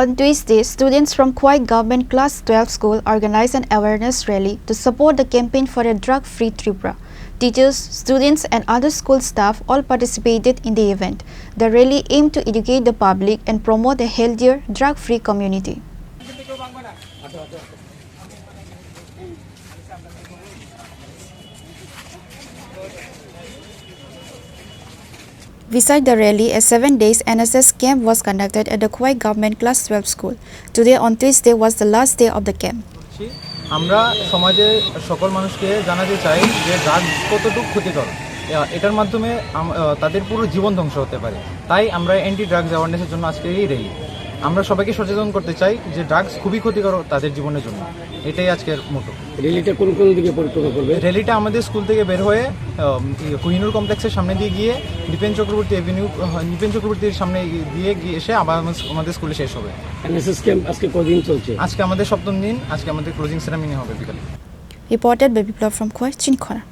On Tuesday, students from Khowai Government Class 12 School organized an awareness rally to support the campaign for a drug-free Tripura. Teachers, students and other school staff all participated in the event. The rally aimed to educate the public and promote a healthier, drug-free community. Beside the rally, a 7-day NSS camp was conducted at the Khowai Government Class 12 School. Today on Tuesday was the last day of the camp. আমরা সমাজে সকল মানুষকে জানাতে চাই যে drugs কতটুকু ক্ষতিকর এটার মাধ্যমে তাদের পুরো জীবন ধ্বংস হতে পারে তাই আমরা অ্যান্টি ড্রাগস অ্যাওয়ারনেসের জন্য আজকে এই র্যালি আমরা সবাইকে সচেতন করতে চাই যে ড্রাগস খুবই ক্ষতিকর তাদের জীবনের জন্য এটাই আজকের মোটো র্যালিটা কোন দিকে পরিক্রমা করবে র্যালিটা আমাদের স্কুল থেকে বের হয়ে কোহিনুর কমপ্লেক্সের সামনে দিয়ে গিয়ে নিপেন চক্রবর্তীর সামনে দিয়ে এসে আবার আমাদের স্কুলে শেষ হবে এনএসএস ক্যাম্প আজকে কতদিন চলছে আজকে আমাদের 7ম দিন আজকে আমাদের ক্লোজিং সেরেমনি হবে বিকালে Reported by Biplov from Khowai, Chini, Khorang.